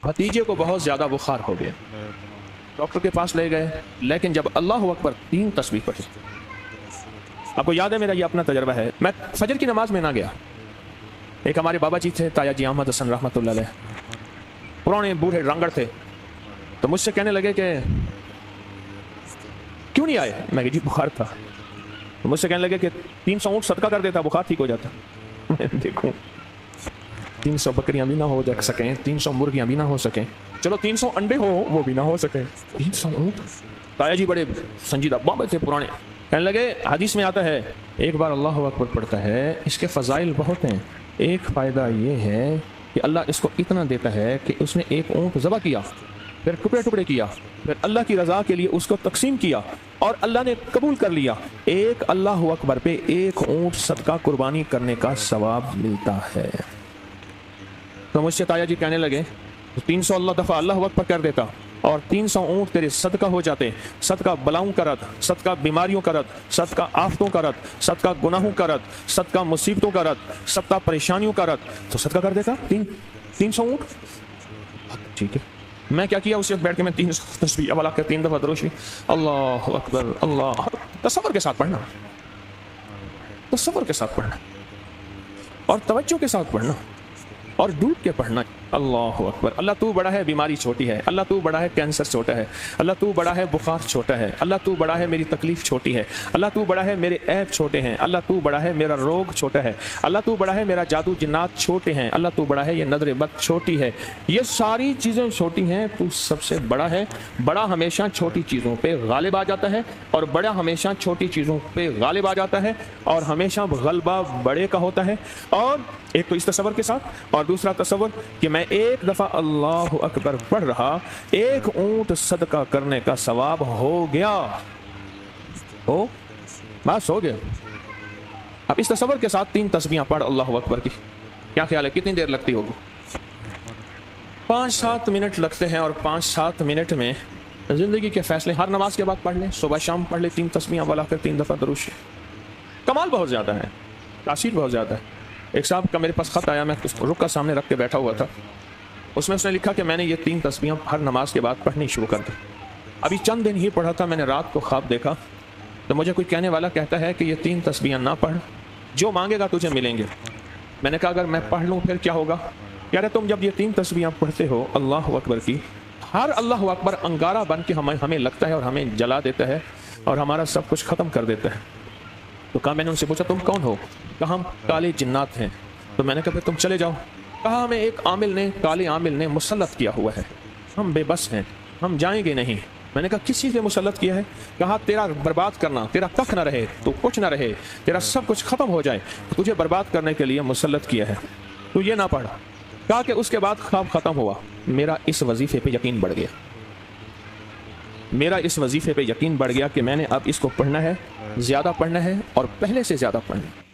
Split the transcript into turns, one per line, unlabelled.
भतीजे को बहुत ज़्यादा बुखार हो गया, डॉक्टर के पास ले गए, लेकिन जब अल्लाह अकबर 3 तस्बीह पढ़ी। आपको याद है मेरा ये अपना तजर्बा है, मैं फजर की नमाज में ना गया। एक हमारे बाबा जी थे ताया जी अहमद हसन रहमतुल्लाह अलैह, पुराने बूढ़े रंगड़ थे, तो मुझसे कहने लगे कि क्यों नहीं आए। मैं जी बुखार था। तो मुझसे कहने लगे कि 300 ऊँट सदका कर देता, बुखार ठीक हो जाता। मैं देखूं 300 बकरियां भी ना हो जा सकें, 300 मुर्गियां भी ना हो सकें, चलो 300 अंडे हो वो भी ना हो सके, 300 ऊँट। ताया जी बड़े संजीदा बाबा थे पुराने, कहने लगे हदीस में आता है एक बार अल्लाह अकबर पढ़ता है, इसके फ़ज़ाइल बहुत हैं। एक फ़ायदा ये है कि अल्लाह इसको इतना देता है कि उसने एक ऊँट ज़बह किया, फिर टुकड़े टुकड़े किया, फिर अल्लाह की रज़ा के लिए उसको तकसीम किया और अल्लाह ने कबूल कर लिया। एक अल्लाह अकबर पे एक ऊँट सदका कुर्बानी करने का सवाब मिलता है। तो मुझसे ताया जी कहने लगे 300 अल्लाह दफ़ा अल्लाह अकबर कर देता और 300 ऊँट तेरे सदका हो जाते। सदका बलाओं का रद, सदका बीमारियों का रद, सदका आफतों का रद, सदका गुनाहों का रद, सदका मुसीबतों का रद, सदका परेशानियों का रद। तो सदका कर देता 300 ऊँट। ठीक है, मैं क्या किया, उस वक्त बैठ के मैं 300 तस्बीह वाला कर 3 दफ़ा दरूद अल्लाह अकबर अल्लाह। तसव्वुर के साथ पढ़ना, तसव्वुर के साथ पढ़ना और तवज्जो के साथ पढ़ना और डूब के पढ़ना। अल्लाह अकबर, अल्लाह तू बड़ा है, बीमारी छोटी है, अल्लाह तू बड़ा है, कैंसर छोटा है, अल्लाह तू बड़ा है, बुखार छोटा है, अल्लाह तू बड़ा है, मेरी तकलीफ छोटी है, अल्लाह तू बड़ा है, मेरे ऐब छोटे हैं, अल्लाह तू बड़ा है, मेरा रोग छोटा है, अल्लाह तू बड़ा है, मेरा जादू जिन्नात छोटे हैं, अल्लाह तू बड़ा है, ये नजर बद छोटी है, ये सारी चीज़ें छोटी हैं, तू सबसे बड़ा है। बड़ा हमेशा छोटी चीज़ों पर गालिब आ जाता है और बड़ा हमेशा छोटी चीज़ों पर गालिब आ जाता है और हमेशा गलबा बड़े का होता है। और एक तो इस तसव्वुर के साथ और दूसरा तसव्वुर कि मैं एक दफ़ा अल्लाह अकबर पढ़ रहा, एक ऊँट सदका करने का सवाब हो गया, हो बस हो गया। अब इस तसव्वुर के साथ 3 तस्बीहां पढ़ अल्लाह अकबर की, क्या ख्याल है कितनी देर लगती होगी? 5-7 मिनट लगते हैं और 5-7 मिनट में ज़िंदगी के फैसले हर नमाज के बाद पढ़ लें, सुबह शाम पढ़ लें 3 तस्बीहां वाला कर 3 दफ़ा दरूद। कमाल बहुत ज़्यादा है, तासीर बहुत ज़्यादा है। एक साहब का मेरे पास ख़त आया, मैं रुक का सामने रख के बैठा हुआ था, उसमें उसने लिखा कि मैंने ये 3 तस्बीहां हर नमाज के बाद पढ़नी शुरू कर दी। अभी चंद दिन ही पढ़ा था, मैंने रात को ख्वाब देखा तो मुझे कोई कहने वाला कहता है कि ये 3 तस्बीहां ना पढ़, जो मांगेगा तुझे मिलेंगे। मैंने कहा अगर मैं पढ़ लूँ फिर क्या होगा? कह रहे तुम जब ये 3 तस्बीहां पढ़ते हो अल्लाह अकबर की, हर अल्लाह अकबर अंगारा बन के हमें लगता है और हमें जला देता है और हमारा सब कुछ ख़त्म कर देता है। तो कहा, मैंने उनसे पूछा तुम कौन हो? कहा हम काले जिन्नात हैं। तो मैंने कहा तुम चले जाओ। कहा हमें एक आमिल ने, काले आमिल ने मुसल्लत किया हुआ है, हम बेबस हैं, हम जाएंगे नहीं। मैंने कहा किस चीज़ ने मुसल्लत किया है? कहा तेरा बर्बाद करना, तेरा कख ना रहे, तो कुछ ना रहे, तेरा सब कुछ ख़त्म हो जाए, तुझे बर्बाद करने के लिए मुसल्लत किया है, तो ये ना पढ़ा। कहा कि उसके बाद ख्वाब ख़त्म हुआ, मेरा इस वजीफ़े पे यकीन बढ़ गया, मेरा इस वजीफ़े पे यकीन बढ़ गया कि मैंने अब इसको पढ़ना है, ज़्यादा पढ़ना है और पहले से ज़्यादा पढ़ना है।